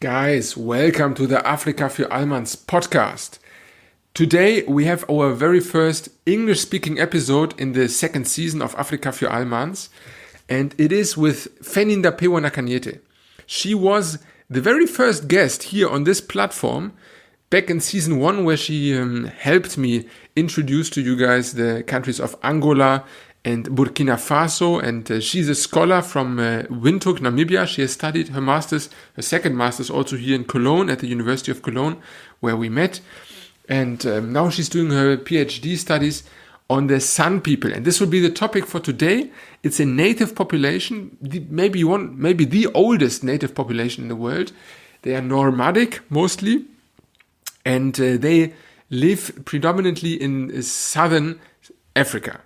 Guys, welcome to the Africa für Allmanns podcast. Today we have our very first English-speaking episode in the second season of Africa für Allmanns, and it is with Fenny Ndapewa Nakanyete. She was the very first guest here on this platform back in season 1, where she helped me introduce to you guys the countries of Angola and Burkina Faso, and she's a scholar from Windhoek, Namibia. She has studied her second master's also here in Cologne at the University of Cologne, where we met. And now she's doing her PhD studies on the San people. And this will be the topic for today. It's a native population, maybe the oldest native population in the world. They are nomadic mostly, and they live predominantly in southern Africa.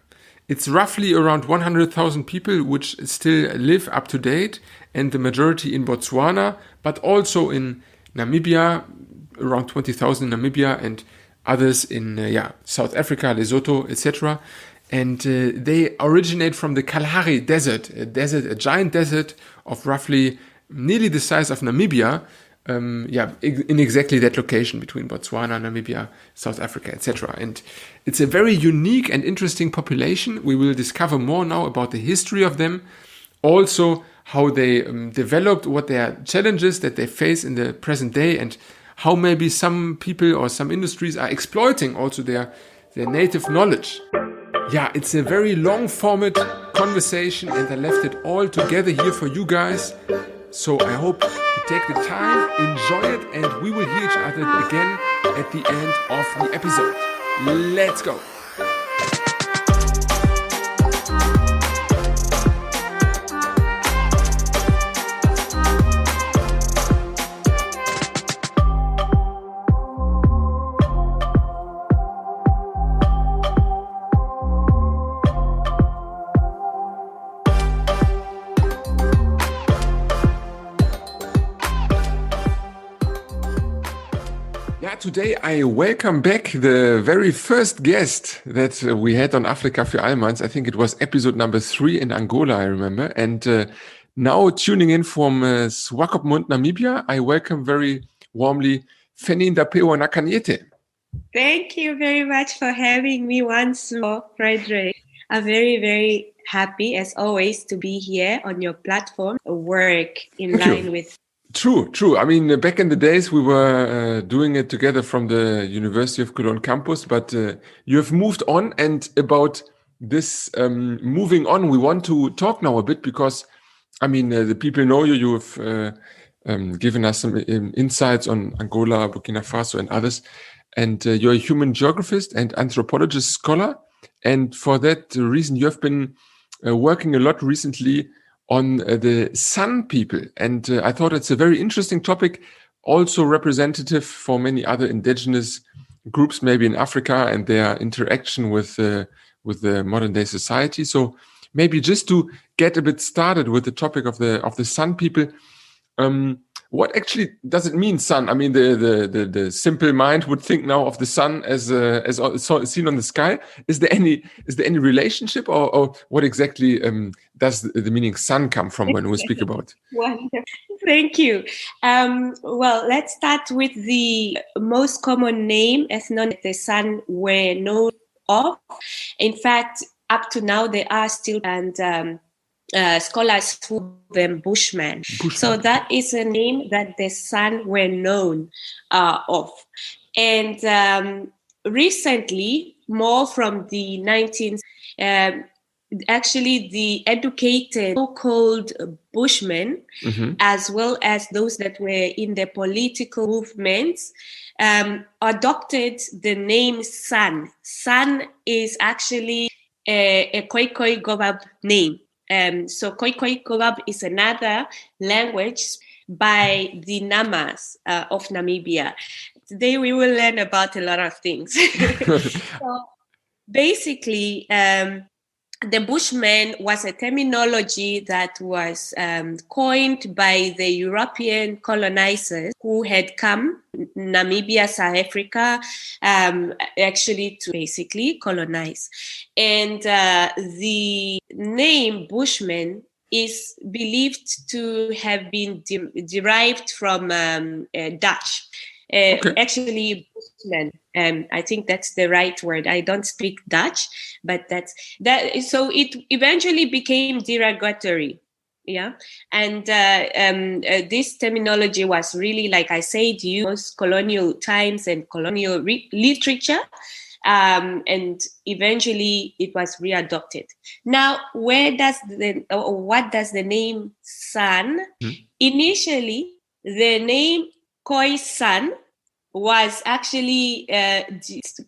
It's roughly around 100,000 people which still live up to date, and the majority in Botswana, but also in Namibia, around 20,000 in Namibia, and others in South Africa, Lesotho, etc. And they originate from the Kalahari Desert, a giant desert of roughly nearly the size of Namibia, in exactly that location between Botswana, Namibia, South Africa, etc. And it's a very unique and interesting population. We will discover more now about the history of them, also how they developed, what their challenges that they face in the present day, and how maybe some people or some industries are exploiting also their native knowledge. Yeah, it's a very long format conversation, and I left it all together here for you guys. So I hope you take the time, enjoy it, and we will hear each other again at the end of the episode. Let's go! Today I welcome back the very first guest that we had on Africa für Allmanns. I think it was episode number 3 in Angola, I remember. And now tuning in from Swakopmund, Namibia, I welcome very warmly Fenny Ndapewa Nakanyete. Thank you very much for having me once more, Frederic. I'm very, very happy, as always, to be here on your platform, work in line with. True. I mean, back in the days, we were doing it together from the University of Cologne campus, but you have moved on. And about this moving on, we want to talk now a bit because, I mean, the people know you. You have given us some insights on Angola, Burkina Faso, and others. And you're a human geographist and anthropologist scholar. And for that reason, you have been working a lot recently on the San people. And I thought it's a very interesting topic, also representative for many other indigenous groups, maybe in Africa, and their interaction with the modern day society. So maybe just to get a bit started with the topic of the San people, what actually does it mean, sun? I mean, the simple mind would think now of the sun as seen on the sky. Is there any relationship, or what exactly does the meaning sun come from when we speak about? Wonderful. Thank you. Well, let's start with the most common name as known as the San were known of. In fact, up to now, there are still scholars who call them Bushmen. So that is a name that the San were known of. And recently, more from the 19th, actually the educated so-called Bushmen, as well as those that were in the political movements, adopted the name San. San is actually a Khoikhoi Gobab name. So Khoikhoi Gobab is another language by the Namas of Namibia. Today we will learn about a lot of things. So basically, the Bushman was a terminology that was coined by the European colonizers who had come Namibia, South Africa, actually to basically colonize. And the name Bushman is believed to have been derived from Dutch. Actually, Bushman. I think that's the right word. I don't speak Dutch, but that's that. So it eventually became derogatory. Yeah, and this terminology was really, like I said, used colonial times and colonial literature, and eventually it was readopted. Now, what does the name San? Initially, the name Khoi San was actually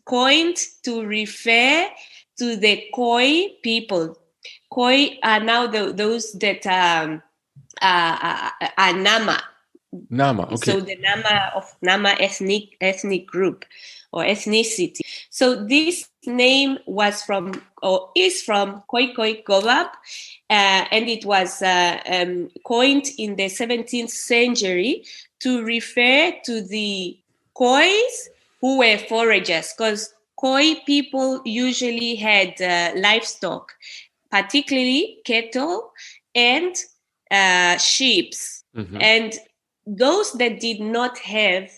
coined to refer to the Khoi people. Khoi are now those that are Nama. Nama, okay. So the Nama ethnic group or ethnicity. So this name was from, or is from, Khoi Gobab, and it was coined in the 17th century to refer to the Khois who were foragers, because Khoi people usually had livestock, particularly cattle and sheep. Mm-hmm. And those that did not have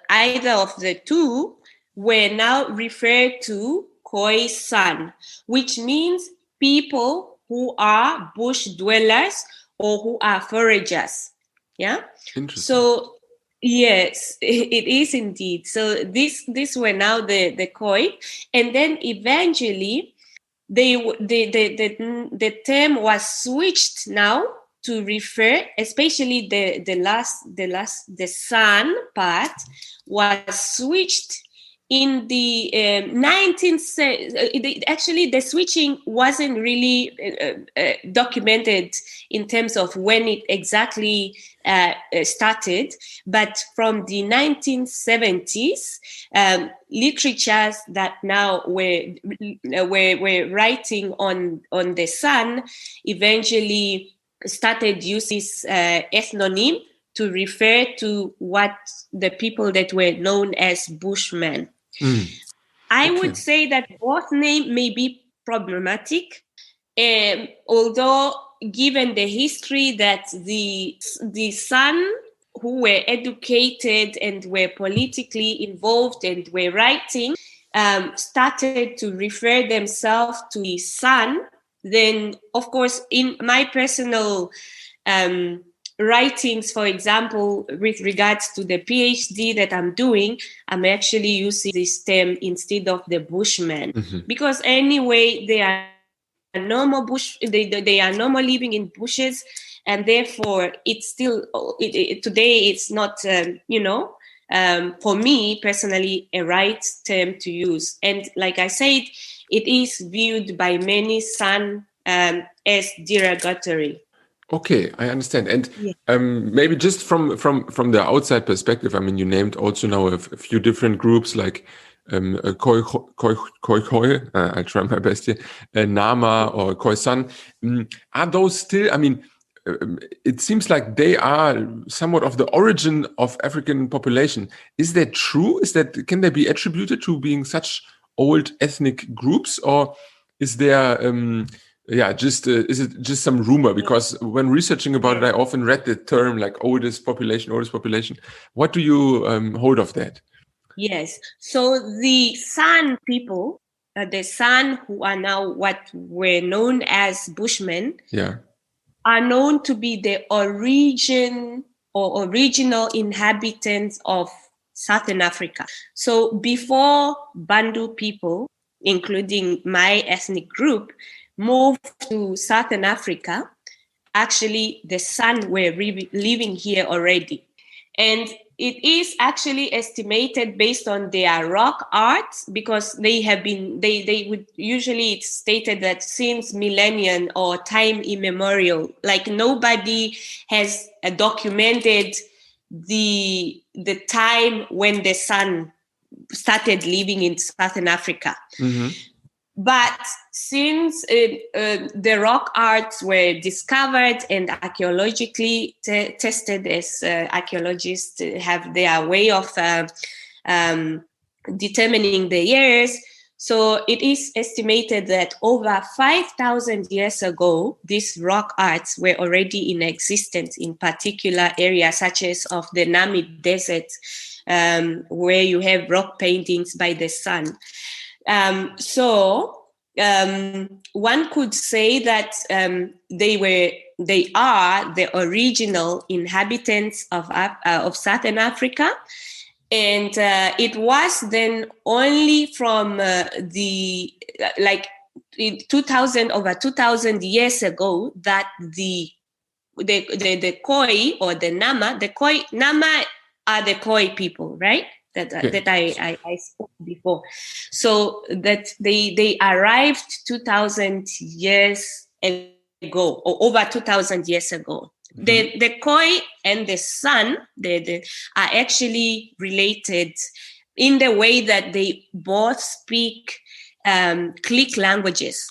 either of the two were now referred to Khoi San, which means people who are bush dwellers or who are foragers. Yeah. Interesting. So yes, it is indeed. So these were now the Khoi, and then eventually the term was switched now to refer, especially the San part was switched in the 19th century. Actually, the switching wasn't really documented in terms of when it exactly started, but from the 1970s, literatures that now were writing on the San eventually started using this ethnonym to refer to what the people that were known as Bushmen. I would say that both names may be problematic, although given the history that the San who were educated and were politically involved and were writing started to refer themselves to the San, then of course in my personal writings, for example, with regards to the PhD that I'm doing, I'm actually using this term instead of the Bushman, because anyway, they are normal they are normal living in bushes, and therefore it's still today it's not for me personally a right term to use. And like I said, it is viewed by many San as derogatory. Okay, I understand. And maybe just from the outside perspective, I mean, you named also now a few different groups like Khoi, I try my best here, Nama or Khoi San. Are those still, I mean, it seems like they are somewhat of the origin of African population. Is that true? Can they be attributed to being such old ethnic groups, or is there is it just some rumor? Because when researching about it, I often read the term like oldest population. What do you hold of that? Yes. So the San people, the San who are now what were known as Bushmen, are known to be the origin or original inhabitants of Southern Africa. So before Bantu people, including my ethnic group, moved to Southern Africa, actually the San were living here already. And it is actually estimated based on their rock art, because they would usually, it's stated that since millennium or time immemorial, like nobody has documented the time when the San started living in Southern Africa. But since the rock arts were discovered and archaeologically tested, as archaeologists have their way of determining the years, So it is estimated that over 5,000 years ago, these rock arts were already in existence in particular areas such as of the Namib Desert, where you have rock paintings by the sun. One could say that they are the original inhabitants of Southern Africa. And it was then only from over 2,000 years ago that the Khoi or the Nama are the Khoi people, right? That I spoke before. So that they arrived 2,000 years ago, or over 2,000 years ago. The Khoi and the San are actually related in the way that they both speak click languages.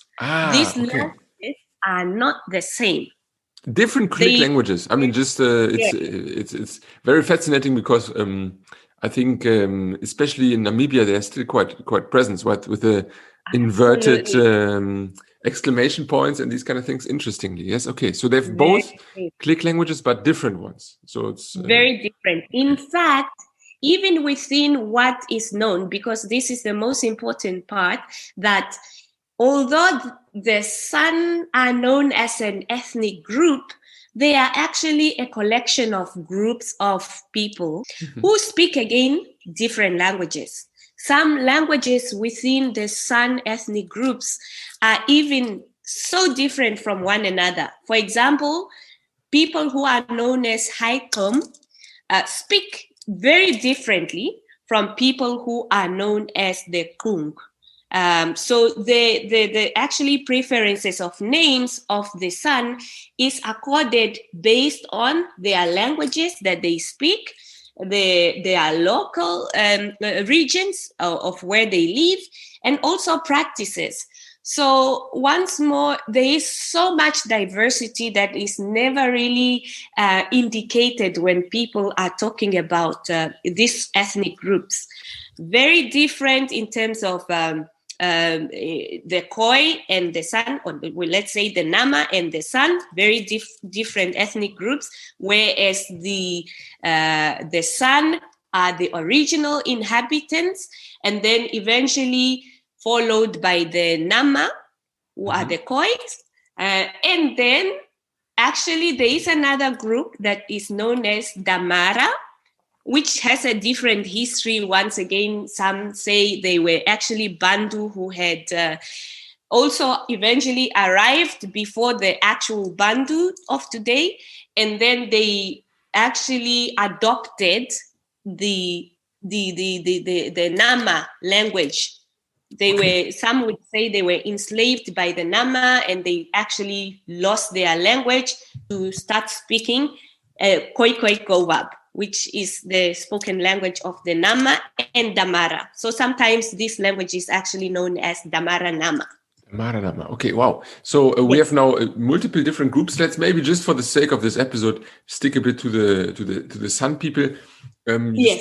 These languages are not the same. Different click languages. I mean, just it's very fascinating because I think especially in Namibia they're still quite present, right? With the inverted exclamation points and these kind of things. Interestingly, yes. Okay, so they've both click languages, but different ones. So it's very different. In fact, even within what is known, because this is the most important part, that although the San are known as an ethnic group, they are actually a collection of groups of people who speak, again, different languages. Some languages within the San ethnic groups are even so different from one another. For example, people who are known as Haikom speak very differently from people who are known as the Kung. So the actually preferences of names of the San is accorded based on their languages that they speak, their local regions of where they live, and also practices. So once more, there is so much diversity that is never really indicated when people are talking about these ethnic groups. Very different in terms of the Khoi and the San, or let's say the Nama and the San, very different ethnic groups, whereas the San are the original inhabitants, and then eventually followed by the Nama, who are the Khoi, and then actually there is another group that is known as Damara, which has a different history. Once again, some say they were actually Bantu who had also eventually arrived before the actual Bantu of today, and then they actually adopted the Nama language. Some would say they were enslaved by the Nama, and they actually lost their language to start speaking Khoi Kowab, which is the spoken language of the Nama and Damara. So sometimes this language is actually known as Damara Nama. Damara Nama. Okay, wow. So we have now multiple different groups. Let's maybe just for the sake of this episode stick a bit to the San people. You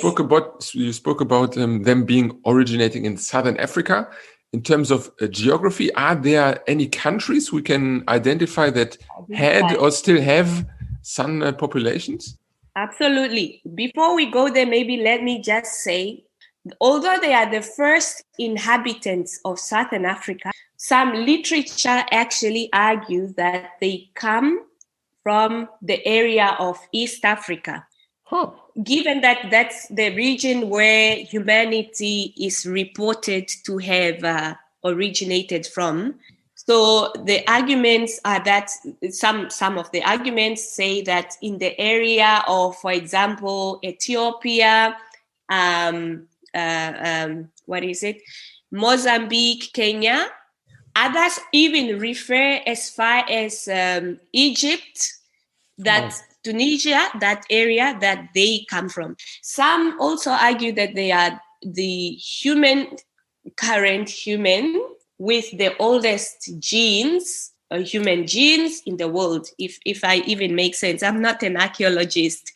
spoke about them being originating in Southern Africa. In terms of geography, are there any countries we can identify that had or still have San populations? Absolutely. Before we go there, maybe let me just say, although they are the first inhabitants of Southern Africa, some literature actually argues that they come from the area of East Africa. Given that that's the region where humanity is reported to have originated from. So the arguments are that some of the arguments say that in the area of, for example, Ethiopia, Mozambique, Kenya, others even refer as far as Egypt, Tunisia, that area that they come from. Some also argue that they are the current human with the oldest genes, human genes in the world, if I even make sense. I'm not an archaeologist.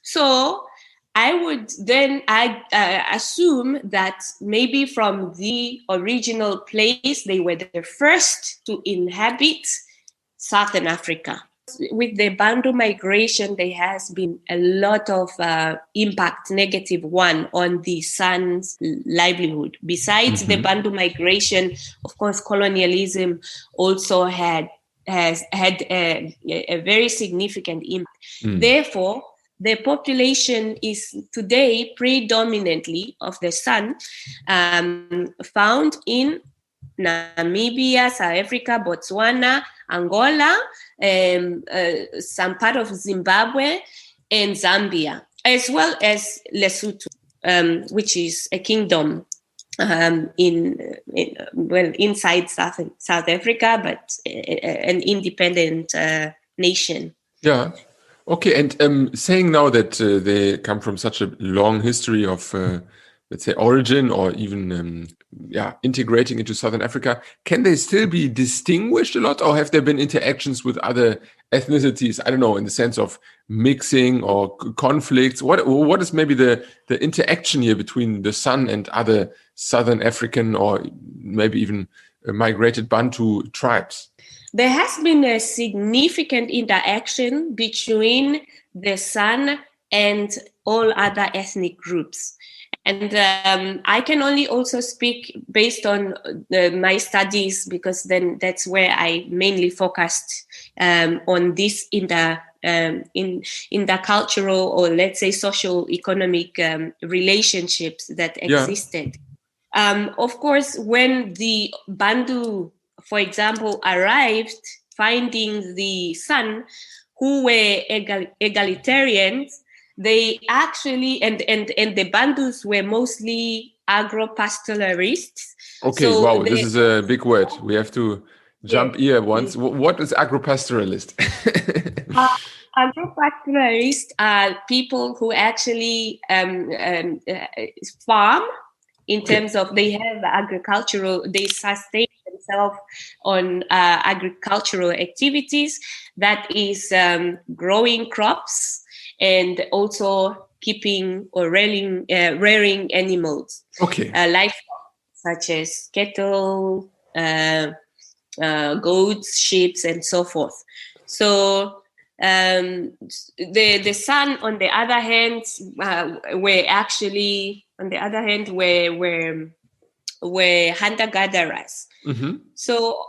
So I would then assume that maybe from the original place, they were the first to inhabit Southern Africa. With the Bantu migration, there has been a lot of impact, negative one, on the San's livelihood. Besides the Bantu migration, of course, colonialism also has had a very significant impact. Therefore, the population is today predominantly of the San, found in Namibia, South Africa, Botswana, Angola, some part of Zimbabwe, and Zambia, as well as Lesotho, which is a kingdom inside South Africa, but an independent nation. Yeah. Okay. And saying now that they come from such a long history of, let's say, origin, or even integrating into Southern Africa, can they still be distinguished a lot, or have there been interactions with other ethnicities? I don't know, in the sense of mixing or conflicts. What is maybe the interaction here between the San and other Southern African, or maybe even migrated Bantu tribes? There has been a significant interaction between the San and all other ethnic groups. And I can only also speak based on my studies, because then that's where I mainly focused on this in the cultural, or let's say social economic relationships that existed. Of course, when the Bantu, for example, arrived, finding the San, who were egalitarians, they actually, and the Bantus were mostly agropastoralists. Okay, so wow, this is a big word. We have to jump here once. What is agropastoralist? Agropastoralists are people who actually farm, in terms of they have they sustain themselves on agricultural activities, that is growing crops, and also keeping or rearing animals, livestock, such as cattle, goats, sheep, and so forth. So the San, on the other hand, were hunter-gatherers. So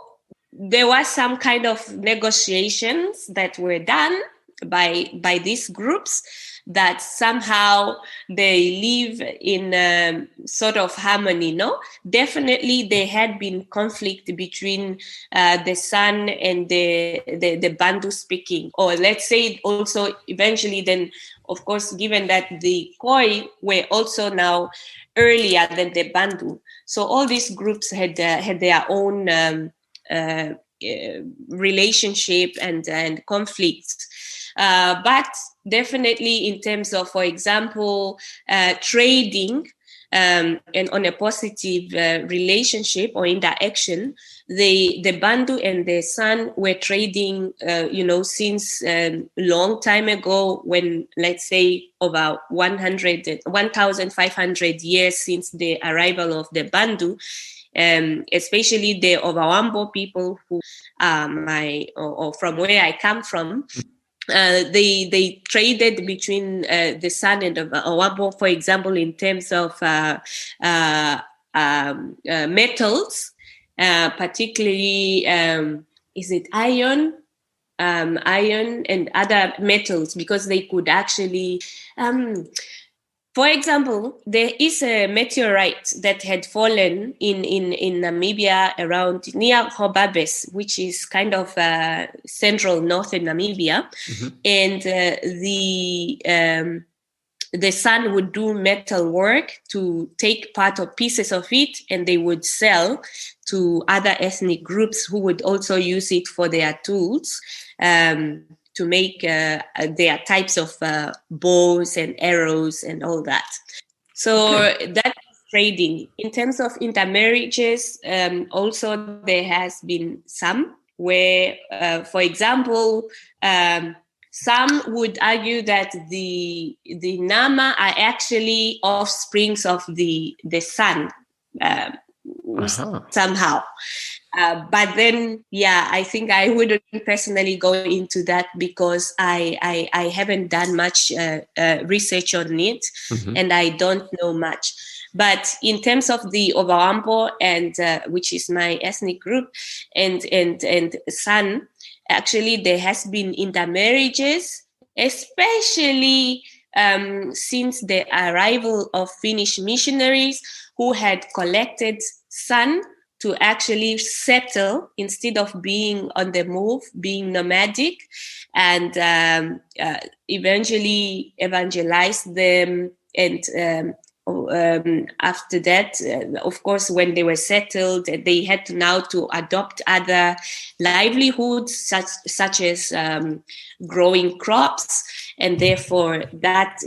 there was some kind of negotiations that were done by these groups, that somehow they live in sort of harmony. No, definitely there had been conflict between the San and the Bantu speaking, or let's say also eventually then, of course, given that the Khoi were also now earlier than the Bantu, so all these groups had their own relationship and conflicts. But definitely in terms of, for example, trading and on a positive relationship or interaction, the Bantu and the San were trading, since long time ago, when, let's say, about 1,500 years since the arrival of the Bantu. Especially the Ovawambo people, who or from where I come from, they traded between the San and the Ovawambo, for example, in terms of metals, particularly is it iron and other metals, because they could actually. For example, there is a meteorite that had fallen in Namibia around near Hobabes, which is kind of central northern Namibia, and the San would do metal work to take part of pieces of it, and they would sell to other ethnic groups who would also use it for their tools. To make their types of bows and arrows and all that. So that's trading. In terms of intermarriages, also there has been some where, for example, some would argue that the Nama are actually offsprings of the sun somehow. But then, I think I wouldn't personally go into that because I haven't done much research on it, and I don't know much. But in terms of the Ovambo and which is my ethnic group, and San, actually there has been intermarriages, especially since the arrival of Finnish missionaries who had collected San to actually settle instead of being on the move, being nomadic, and eventually evangelize them. And after that, of course, when they were settled, they had to now to adopt other livelihoods, such as growing crops. And therefore, that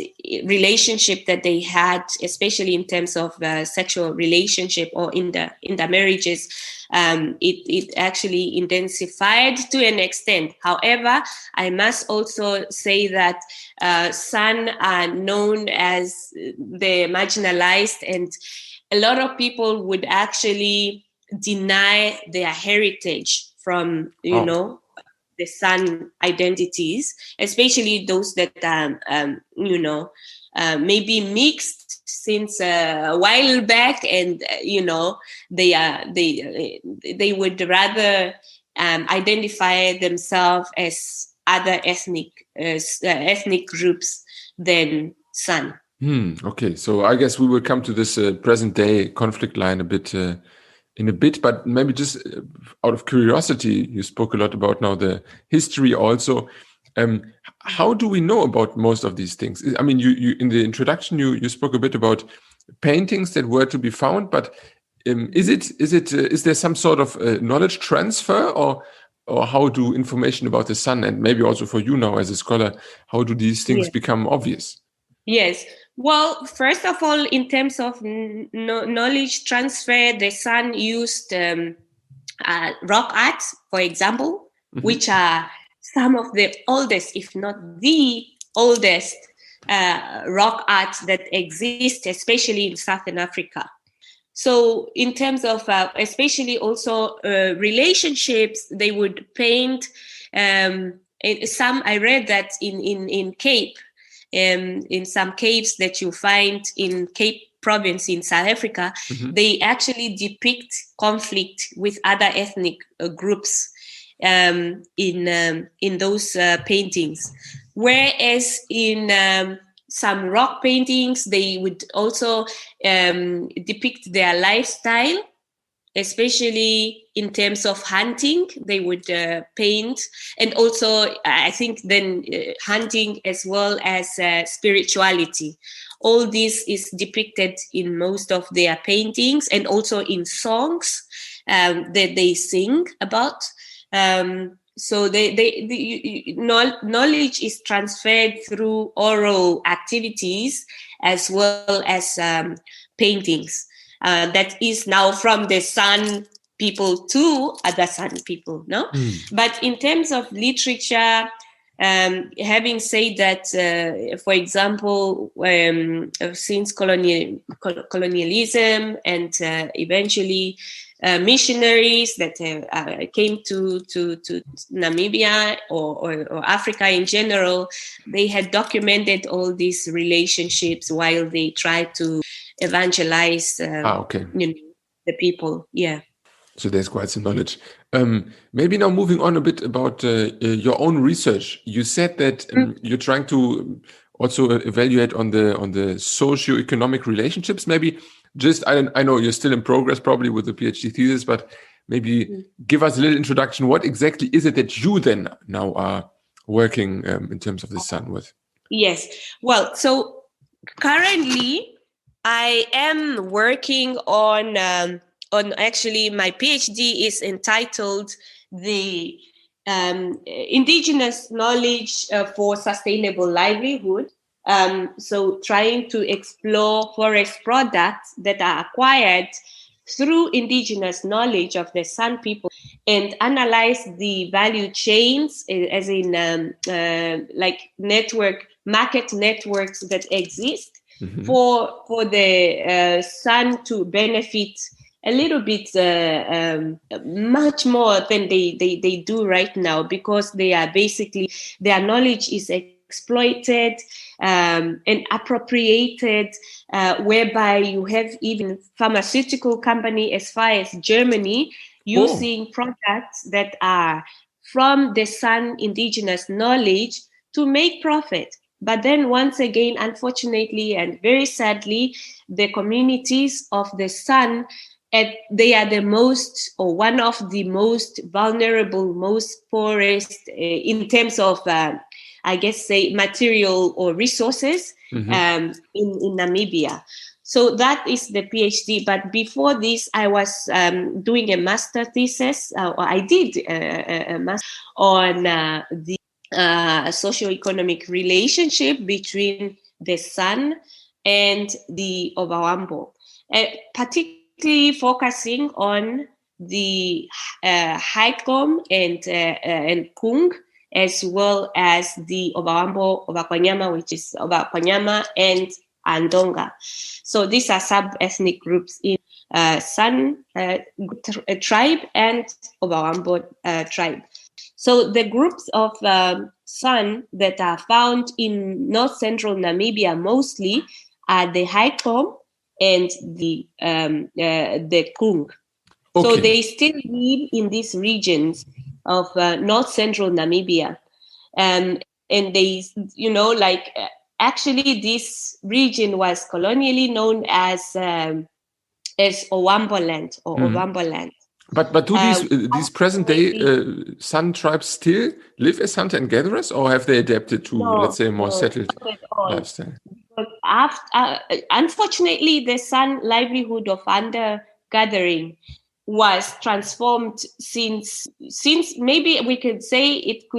relationship that they had, especially in terms of sexual relationship or in the marriages, it actually intensified to an extent. However, I must also say that San are known as the marginalized, and a lot of people would actually deny their heritage from, the San identities, especially those that maybe mixed since a while back, and they would rather identify themselves as other ethnic groups than San. Okay, so I guess we will come to this present day conflict line in a bit, but maybe just out of curiosity, you spoke a lot about now the history also. How do we know about most of these things? I mean, you in the introduction, you spoke a bit about paintings that were to be found, but is there some sort of knowledge transfer, or how do information about the sun, and maybe also for you now as a scholar, how do these things become obvious? Yes. Well, first of all, in terms of knowledge transfer, the Sun used rock art, for example, which are some of the oldest, if not the oldest, rock art that exists, especially in Southern Africa. So in terms of especially also relationships, they would paint some. I read that in Cape, in some caves that you find in Cape Province in South Africa, they actually depict conflict with other ethnic groups in those paintings. Whereas in some rock paintings, they would also depict their lifestyle, especially in terms of hunting. They would paint, and also I think then hunting as well as spirituality. All this is depicted in most of their paintings, and also in songs that they sing about. So the knowledge is transferred through oral activities as well as paintings. That is now from the San people to other San people, no? But in terms of literature, having said that, for example, since colonialism and eventually missionaries that came to Namibia or Africa in general, they had documented all these relationships while they tried to evangelize the people. Yeah. So there's quite some knowledge. Maybe now moving on a bit about your own research. You said that you're trying to also evaluate on the socio-economic relationships. Maybe just, I know you're still in progress probably with the PhD thesis, but maybe give us a little introduction. What exactly is it that you then now are working in terms of the sun with? Yes. Well, so currently I am working on actually my PhD is entitled the Indigenous Knowledge for Sustainable Livelihood. So trying to explore forest products that are acquired through indigenous knowledge of the San people and analyze the value chains, as in like market networks that exist for the sun to benefit a little bit much more than they do right now, because they are basically, their knowledge is exploited and appropriated, whereby you have even pharmaceutical company as far as Germany using products that are from the San indigenous knowledge to make profit. But then once again, unfortunately and very sadly, the communities of the San, they are the most, or one of the most vulnerable, most poorest in terms of, I guess, say material or resources in Namibia. So that is the PhD. But before this, I was doing a master thesis, or I did a master on the socioeconomic relationship between the San and the Ovawambo, particularly focusing on the Haikom and Kung, as well as the Ovawambo, Ovakwanyama, which is Ovakwanyama and Andonga. So these are sub-ethnic groups in San tribe and Ovawambo tribe. So the groups of San that are found in north central Namibia mostly are the Haikom and the Kung. Okay. So they still live in these regions of north central Namibia, and they, actually this region was colonially known as Ovambo land or Ovambo land. But do these present day San tribes still live as hunter and gatherers, or have they adapted to, let's say, a more settled lifestyle? Unfortunately, the San livelihood of hunter gathering was transformed since maybe we could say it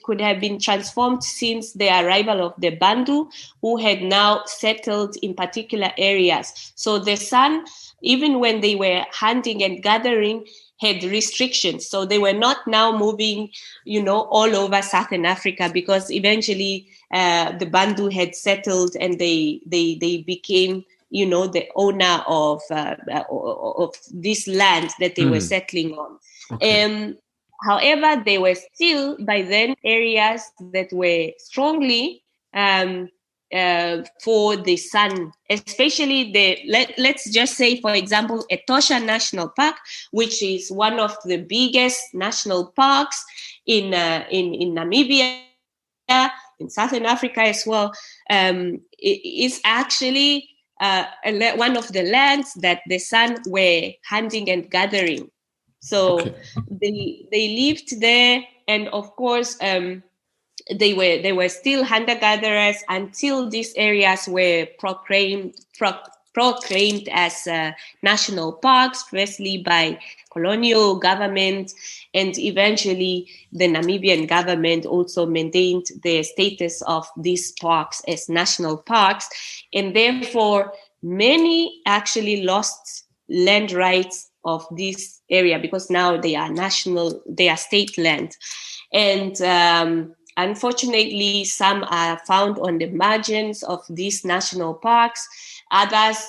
could have been transformed since the arrival of the Bantu, who had now settled in particular areas. So the San, even when they were hunting and gathering, had restrictions. So they were not now moving, all over Southern Africa, because eventually the Bantu had settled and they became, the owner of this land that they were settling on. Okay. However, they were still by then areas that were strongly for the San, especially let's just say, for example, Etosha National Park, which is one of the biggest national parks in Namibia, in Southern Africa as well. Is actually one of the lands that the San were hunting and gathering. So they lived there, and of course they were still hunter-gatherers until these areas were proclaimed as national parks, firstly by colonial government, and eventually the Namibian government also maintained the status of these parks as national parks, and therefore many actually lost land rights of this area, because now they are state land. And unfortunately, some are found on the margins of these national parks. Others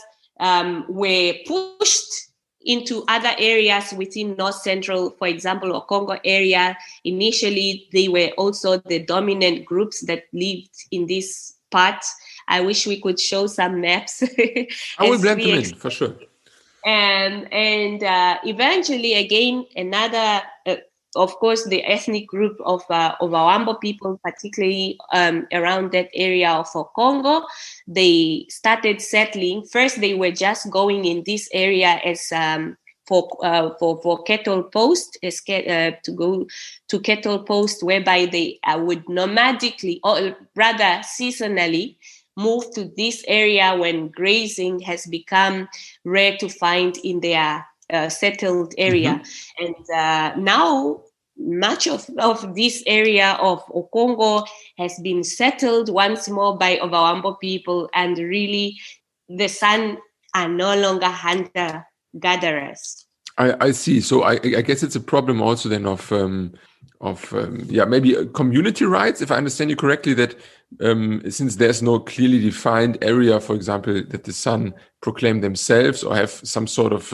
were pushed into other areas within North Central, for example, or Congo area. Initially, they were also the dominant groups that lived in this part. I wish we could show some maps. I will blend them in, for sure. And eventually, again, another... of course, the ethnic group of Ovawambo people, particularly around that area of Congo, they started settling. First, they were just going in this area as for cattle post, to go to cattle post, whereby they would nomadically, or rather seasonally, move to this area when grazing has become rare to find in their settled area. And now much of this area of Okongo has been settled once more by Ovawambo people, and really the San are no longer hunter-gatherers. I see. So I guess it's a problem also then of maybe community rights, if I understand you correctly, that since there's no clearly defined area, for example, that the San proclaim themselves or have some sort of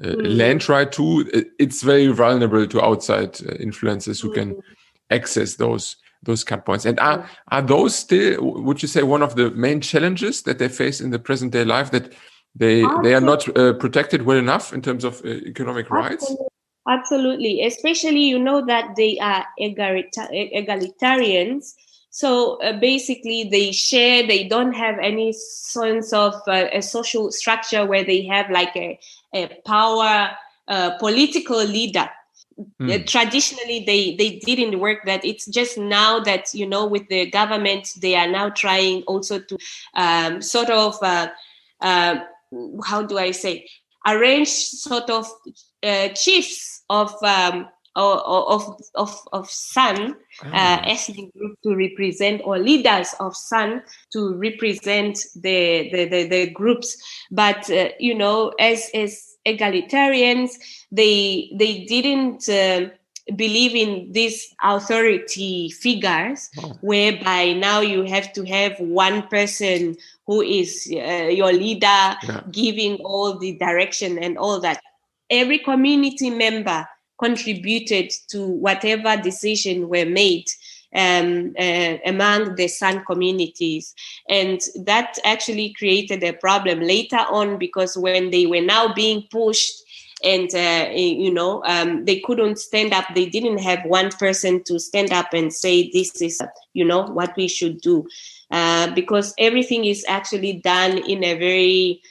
land right to, it's very vulnerable to outside influences who can access those cut points. And are those still, would you say, one of the main challenges that they face in the present day life, that they are not protected well enough in terms of economic rights? Absolutely. Especially, that they are egalitarians. So basically, they don't have any sense of a social structure where they have like a power political leader. Traditionally, they didn't work that. It's just now that, with the government, they are now trying also to sort of, how do I say, arrange sort of chiefs of San ethnic group to represent, or leaders of San to represent the groups. But as egalitarians, they didn't believe in these authority figures, whereby now you have to have one person who is your leader, giving all the direction and all that. Every community member contributed to whatever decision were made among the San communities. And that actually created a problem later on, because when they were now being pushed and, they couldn't stand up, they didn't have one person to stand up and say, this is, what we should do. Because everything is actually done in a very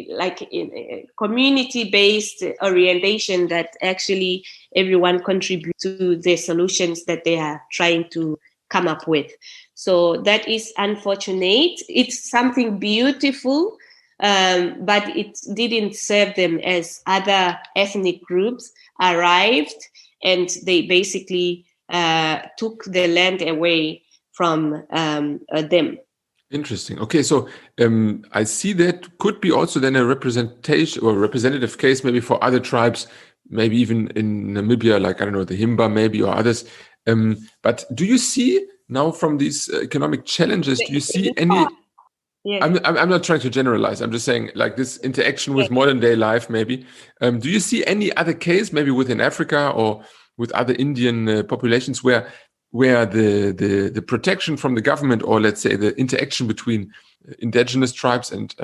like in a community-based orientation, that actually everyone contributes to the solutions that they are trying to come up with. So that is unfortunate. It's something beautiful, but it didn't serve them, as other ethnic groups arrived and they basically took the land away from them. Interesting. Okay, so I see that could be also then a representation or representative case maybe for other tribes, maybe even in Namibia, like, I don't know, the Himba maybe, or others. But do you see now from these economic challenges, do you see any... Yes. I'm not trying to generalize. I'm just saying, like, this interaction with modern day life, maybe. Do you see any other case, maybe within Africa or with other Indian populations, where the protection from the government, or let's say the interaction between indigenous tribes and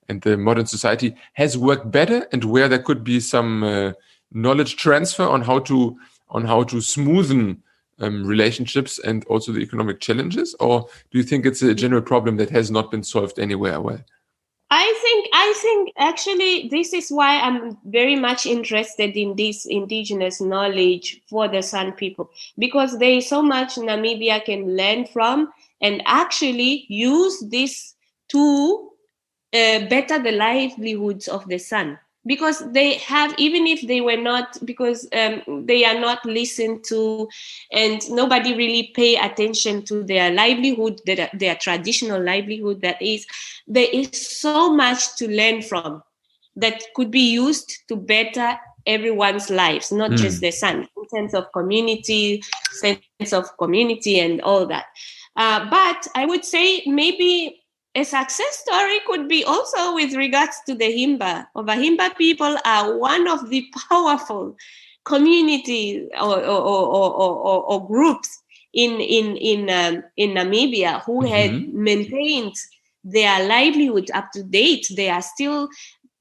the modern society has worked better, and where there could be some knowledge transfer on how to smoothen relationships and also the economic challenges? Or do you think it's a general problem that has not been solved anywhere well? I think actually this is why I'm very much interested in this indigenous knowledge for the San people, because there is so much Namibia can learn from and actually use this to better the livelihoods of the San. Because they have, even if they were not, because they are not listened to, and nobody really pay attention to their livelihood, their traditional livelihood, that is, there is so much to learn from that could be used to better everyone's lives, not just the San, in sense of community, and all that. But I would say maybe a success story could be also with regards to the Himba. The Himba people are one of the powerful communities or groups in Namibia who had maintained their livelihood up to date. They are still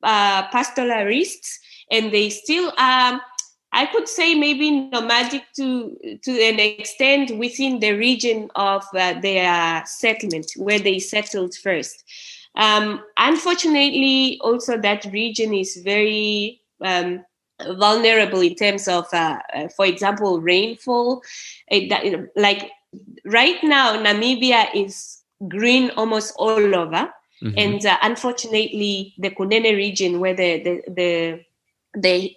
pastoralists, and they still are, I could say, maybe nomadic to an extent within the region of their settlement, where they settled first. Unfortunately, also that region is very vulnerable in terms of, for example, rainfall. Like right now, Namibia is green almost all over. And unfortunately, the Kunene region, where the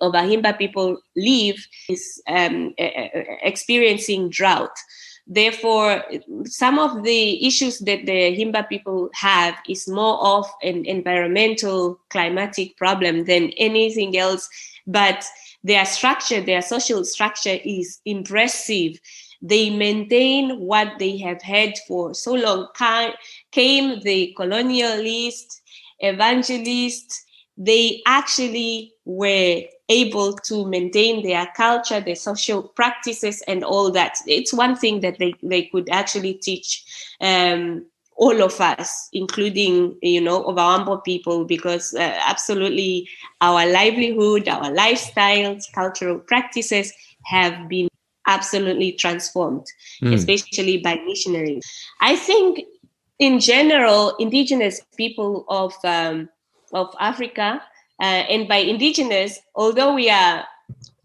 Ovahimba people live, is experiencing drought. Therefore, some of the issues that the Himba people have is more of an environmental, climatic problem than anything else. But their structure, their social structure is impressive. They maintain what they have had for so long. Came the colonialists, evangelists. They actually were able to maintain their culture, their social practices, and all that. It's one thing that they could actually teach all of us, including, Ovambo people, because absolutely our livelihood, our lifestyles, cultural practices have been absolutely transformed, especially by missionaries. I think, in general, indigenous people of Africa, and by indigenous, although we are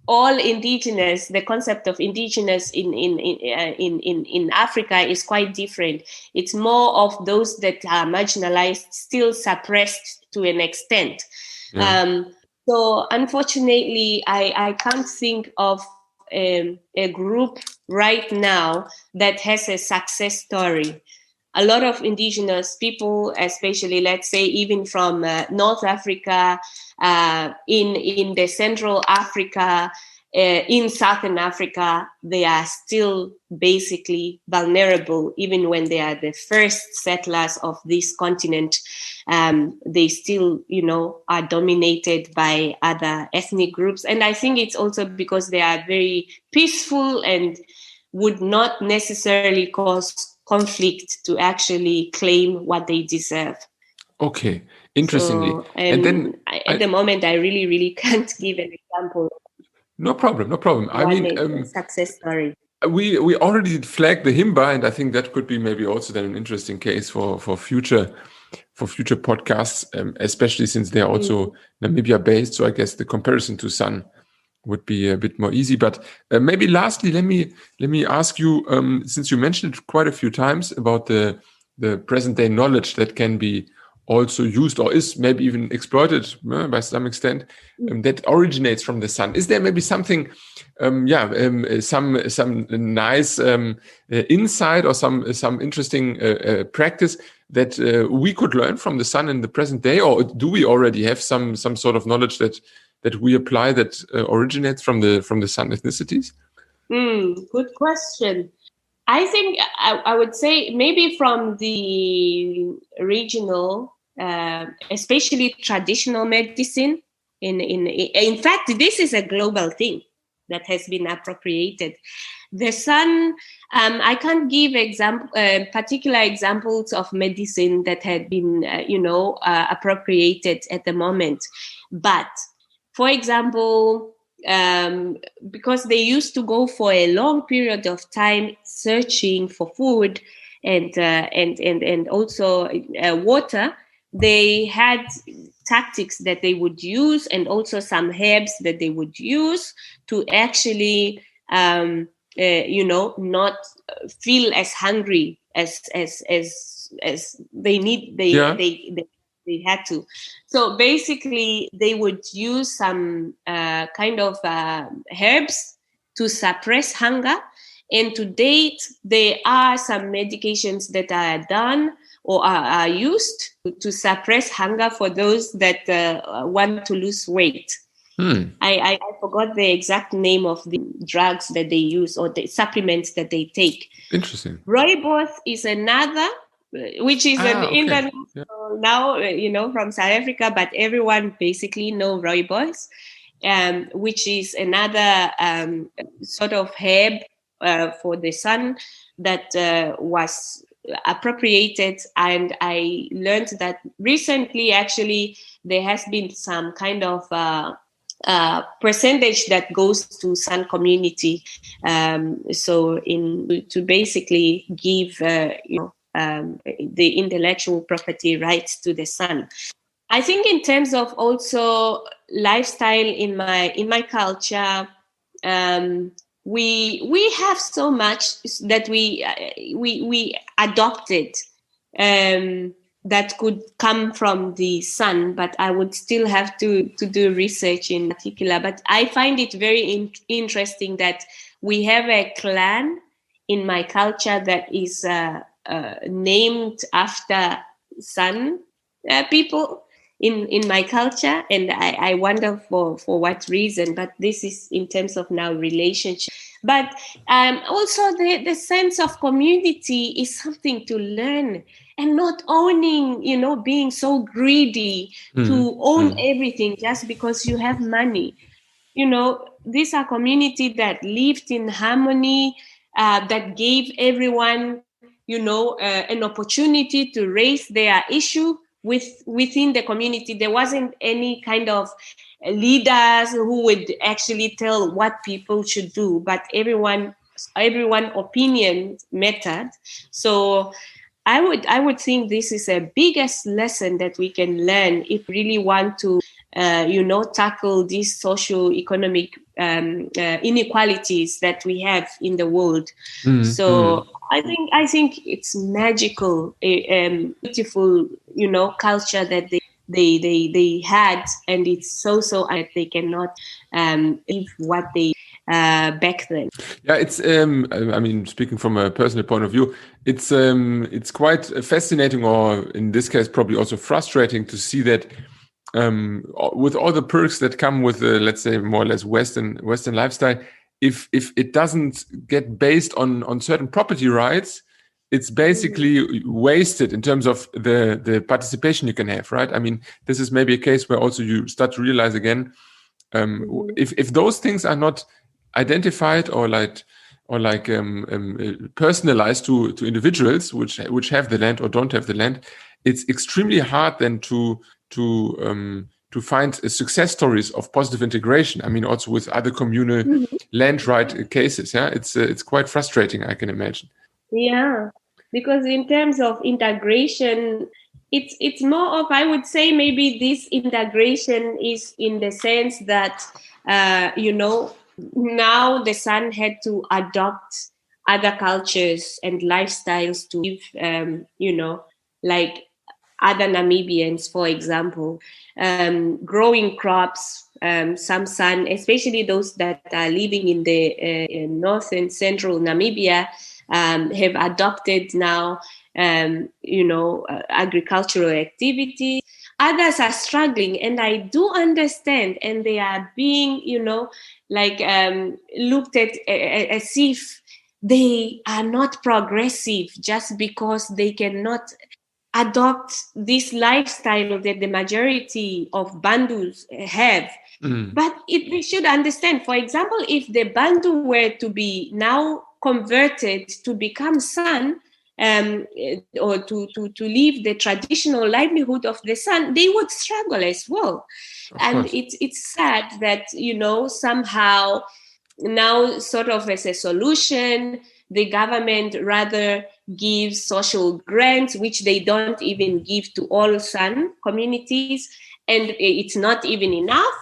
all indigenous, the concept of indigenous in Africa is quite different. It's more of those that are marginalized, still suppressed to an extent. Yeah. So unfortunately, I can't think of a group right now that has a success story. A lot of indigenous people, especially, let's say, even from North Africa, in the Central Africa, in Southern Africa, they are still basically vulnerable. Even when they are the first settlers of this continent, they still, are dominated by other ethnic groups. And I think it's also because they are very peaceful and would not necessarily cause conflict to actually claim what they deserve. Okay, interestingly. So, and then at the moment, I really, really can't give an example. No problem. I mean, a success story. We already flagged the Himba, and I think that could be maybe also then an interesting case for future podcasts, especially since they are also Namibia based. So I guess the comparison to Sun would be a bit more easy. But maybe lastly, let me ask you, since you mentioned it quite a few times about the present day knowledge that can be also used or is maybe even exploited by some extent, that originates from the Sun. Is there maybe something, some nice insight or some interesting practice that we could learn from the Sun in the present day, or do we already have some sort of knowledge that we apply that originates from the Sun ethnicities? Good question. I think I would say maybe from the regional, especially traditional medicine. In fact, this is a global thing that has been appropriated. The Sun, I can't give particular examples of medicine that had been, appropriated at the moment. But, for example, because they used to go for a long period of time searching for food and also water, they had tactics that they would use, and also some herbs that they would use to actually, not feel as hungry as they need. They had to. So basically, they would use some kind of herbs to suppress hunger. And to date, there are some medications that are done or are used to suppress hunger for those that want to lose weight. I forgot the exact name of the drugs that they use or the supplements that they take. Interesting. Rooibos is another, which is international now, from South Africa, but everyone basically knows rooibos, which is another sort of herb for the Sun that was appropriated. And I learned that recently, actually, there has been some kind of percentage that goes to Sun community. To basically give, the intellectual property rights to the Sun. I think in terms of also lifestyle in my culture, we have so much that we adopted that could come from the Sun, but I would still have to do research in particular. But I find it very interesting that we have a clan in my culture that is named after San people in my culture, and I wonder for what reason. But this is in terms of now relationship. But also the sense of community is something to learn, and not owning, being so greedy to own everything just because you have money. These are community that lived in harmony, that gave everyone, an opportunity to raise their issue within the community. There wasn't any kind of leaders who would actually tell what people should do, but everyone opinion mattered. So I would think this is a biggest lesson that we can learn if we really want to tackle these socio-economic inequalities that we have in the world. So I think it's magical, beautiful, culture that they had, and it's so that they cannot give what they back then. Yeah, it's I mean, speaking from a personal point of view, it's quite fascinating, or in this case probably also frustrating, to see that with all the perks that come with let's say more or less Western lifestyle, if it doesn't get based on certain property rights, it's basically wasted in terms of the participation you can have, right? I mean, this is maybe a case where also you start to realize again, if those things are not identified or personalized to individuals which have the land or don't have the land, it's extremely hard then to find success stories of positive integration. I mean, also with other communal land right cases. Yeah, it's quite frustrating, I can imagine. Yeah, because in terms of integration, it's more of, I would say, maybe this integration is in the sense that now the son had to adopt other cultures and lifestyles to live, like other Namibians, for example, growing crops. Some sun, especially those that are living in the north and central Namibia, have adopted now, agricultural activities. Others are struggling, and I do understand, and they are being, looked at as if they are not progressive just because they cannot adopt this lifestyle that the majority of Bandus have. But we should understand, for example, if the Bantu were to be now converted to become San, or to live the traditional livelihood of the San, they would struggle as well. And it's sad that, somehow now, sort of as a solution, the government rather gives social grants, which they don't even give to all San communities, and it's not even enough.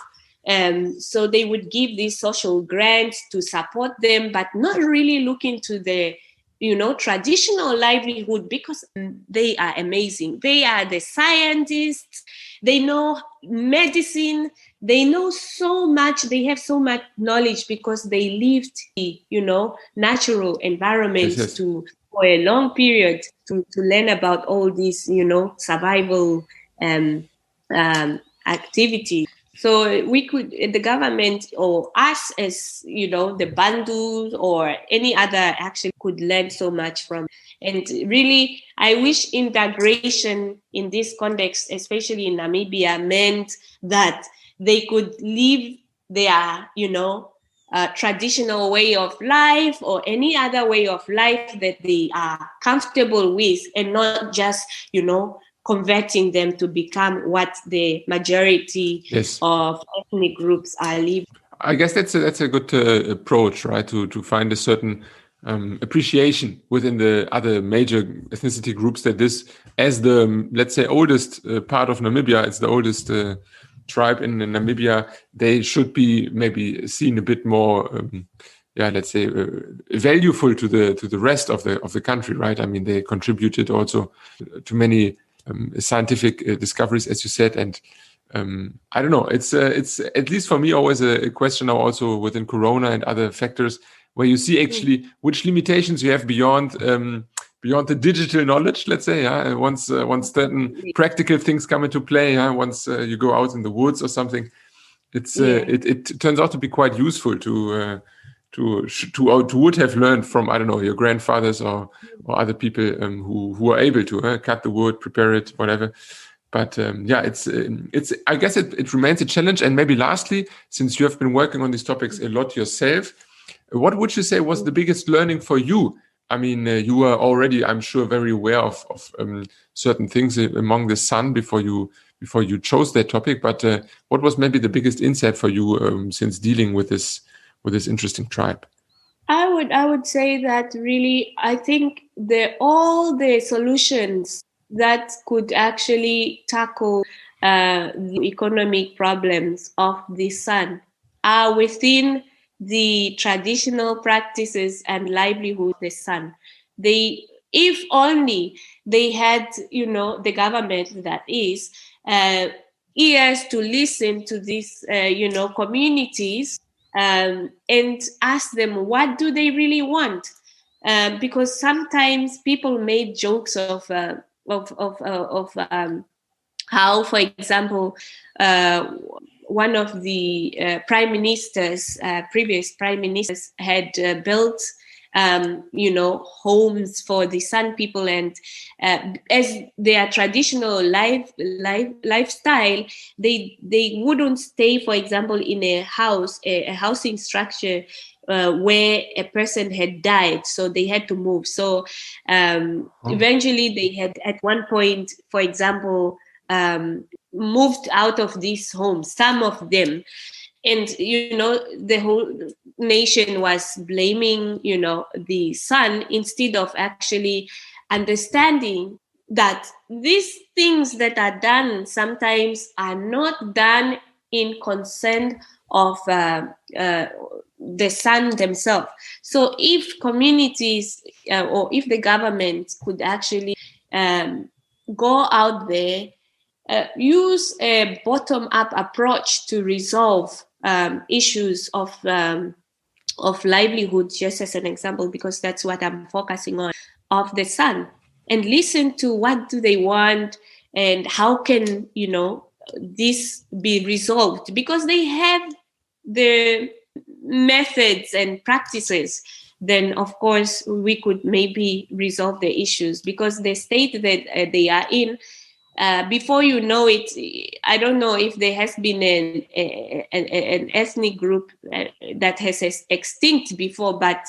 So they would give these social grants to support them, but not really look into the traditional livelihood, because they are amazing. They are the scientists. They know medicine. They know so much. They have so much knowledge because they lived, natural environments for a long period to learn about all these, survival activities. So the government or us as, the Bandus or any other actually could learn so much from. And really, I wish integration in this context, especially in Namibia, meant that they could live their, traditional way of life or any other way of life that they are comfortable with, and not just, converting them to become what the majority of ethnic groups are living. I guess that's a good approach, right? To find a certain appreciation within the other major ethnicity groups, that this, as the, let's say, oldest part of Namibia, it's the oldest tribe in Namibia, they should be maybe seen a bit more, let's say, valuable to the rest of the country, right? I mean, they contributed also to many scientific discoveries, as you said, and I don't know. It's at least for me always a question now, also within Corona and other factors, where you see actually which limitations you have beyond the digital knowledge, let's say. Yeah, once certain practical things come into play. Yeah, once you go out in the woods or something, it turns out to be quite useful to would have learned from, I don't know, your grandfathers or other people who are able to cut the wood, prepare it, whatever. But it's I guess it remains a challenge. And maybe lastly, since you have been working on these topics a lot yourself, what would you say was the biggest learning for you? I mean, you were already, I'm sure, very aware of certain things among the Sun before you chose that topic. But what was maybe the biggest insight for you since dealing with this interesting tribe? I would say that really, I think all the solutions that could actually tackle the economic problems of the Sun are within the traditional practices and livelihood of the Sun. If only they had, the government that is, ears to listen to these, communities, and ask them, what do they really want? Because sometimes people made jokes of how, for example, one of the previous prime ministers had built homes for the San people, and as their traditional lifestyle, they wouldn't stay, for example, in a housing structure where a person had died, so they had to move. So eventually they had at one point, for example, moved out of these homes, some of them. And, the whole nation was blaming, the Sun, instead of actually understanding that these things that are done sometimes are not done in consent of the Sun themselves. So if communities or if the government could actually go out there, use a bottom-up approach to resolve issues of livelihood, just as an example, because that's what I'm focusing on, of the Sun, and listen to what do they want and how can, this be resolved, because they have the methods and practices. Then of course we could maybe resolve the issues, because the state that they are in, before you know it, I don't know if there has been an ethnic group that has extinct before, but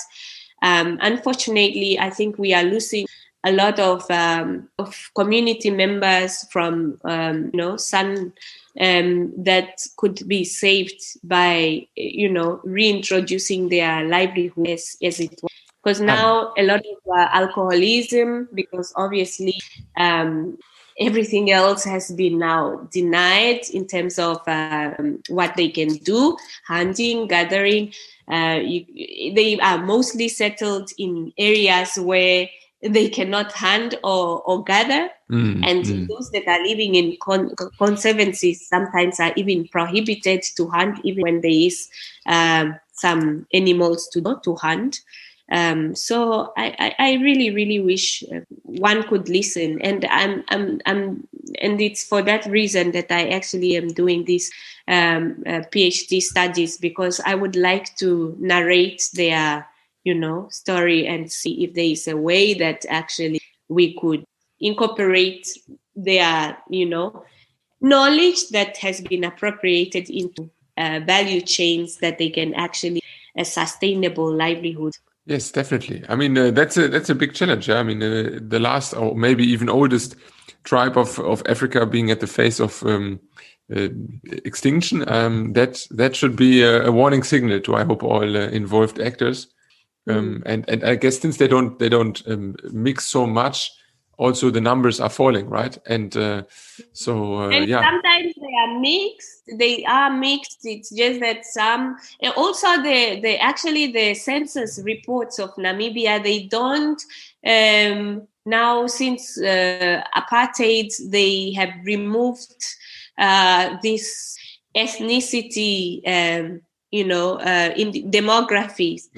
unfortunately, I think we are losing a lot of community members from Sun that could be saved by reintroducing their livelihood as it was. Because now a lot of alcoholism, because obviously everything else has been now denied in terms of what they can do, hunting, gathering. They are mostly settled in areas where they cannot hunt or gather. And those that are living in conservancies sometimes are even prohibited to hunt, even when there is some animals to hunt. So I really, really wish one could listen, and and it's for that reason that I actually am doing these PhD studies, because I would like to narrate their story and see if there is a way that actually we could incorporate their knowledge that has been appropriated into value chains, that they can actually a sustainable livelihood. Yes, definitely. I mean, that's a big challenge. Yeah? I mean, the last or maybe even oldest tribe of Africa being at the face of extinction. That should be a warning signal to, I hope, all involved actors. And I guess since they don't mix so much, also the numbers are falling, right? And sometimes they are mixed. It's just that some, and also the census reports of Namibia, they don't now, since apartheid, they have removed this ethnicity in the demographics.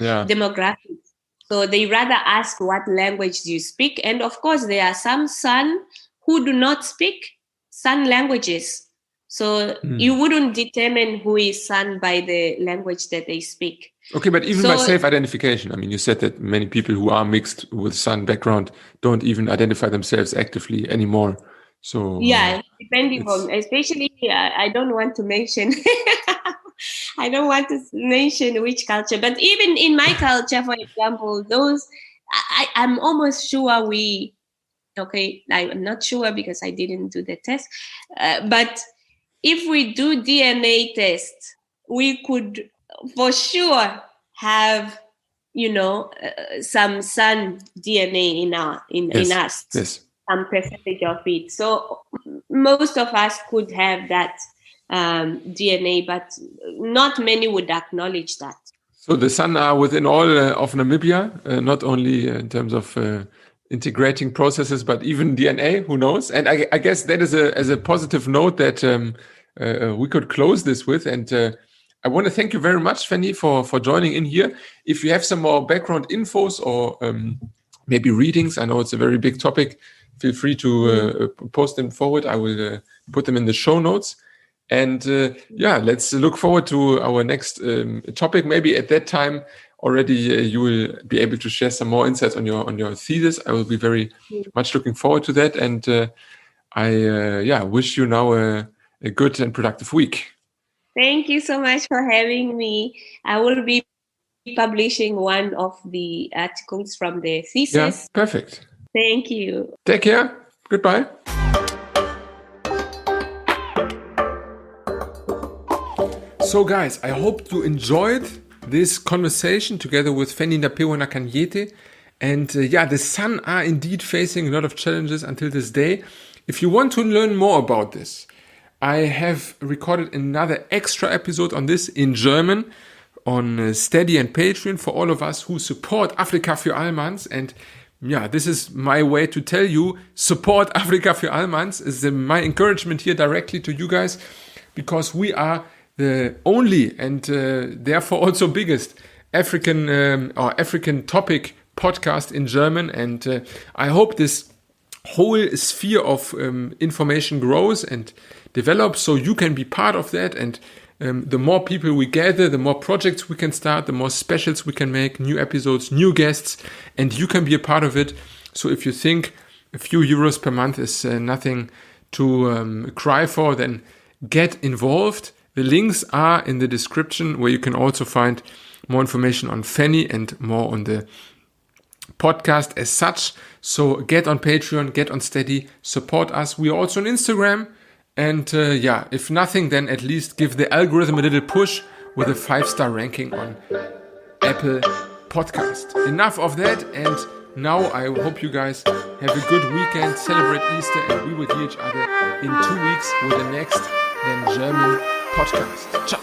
So they rather ask what language do you speak. And of course, there are some San who do not speak San languages. So you wouldn't determine who is San by the language that they speak. Okay, but even by self-identification, I mean, you said that many people who are mixed with San background don't even identify themselves actively anymore. So depending on, especially, I don't want to mention which culture, but even in my culture, for example, I'm almost sure I'm not sure because I didn't do the test, but if we do DNA test, we could for sure have, some San DNA in us. Yes. Some percentage of it. So most of us could have that DNA, but not many would acknowledge that. So the San are within all of Namibia, not only in terms of integrating processes, but even DNA, who knows? And I guess that is a positive note that we could close this with. And I want to thank you very much, Fenny, for joining in here. If you have some more background infos or maybe readings, I know it's a very big topic, feel free to post them forward. I will put them in the show notes. And let's look forward to our next topic. Maybe at that time already you will be able to share some more insights on your thesis. I will be very much looking forward to that. And I wish you now a good and productive week. Thank you so much for having me. I will be publishing one of the articles from the thesis. Yeah, perfect. Thank you. Take care. Goodbye. So guys, I hope you enjoyed this conversation together with Fenny, Ndapewa, Nakanyete. And the San are indeed facing a lot of challenges until this day. If you want to learn more about this, I have recorded another extra episode on this in German on Steady and Patreon for all of us who support Afrika für Allmanns. And this is my way to tell you, support Afrika für Allmanns is my encouragement here directly to you guys, because we are the only and therefore also biggest African topic podcast in German. And I hope this whole sphere of information grows and develops so you can be part of that. And the more people we gather, the more projects we can start, the more specials we can make, new episodes, new guests, and you can be a part of it. So if you think a few euros per month is nothing to cry for, then get involved. The links are in the description, where you can also find more information on Fenny and more on the podcast as such. So get on Patreon, get on Steady, support us. We are also on Instagram. And if nothing, then at least give the algorithm a little push with a 5-star ranking on Apple Podcast. Enough of that. And now I hope you guys have a good weekend, celebrate Easter, and we will hear each other in 2 weeks with the next Then German podcast. Ciao.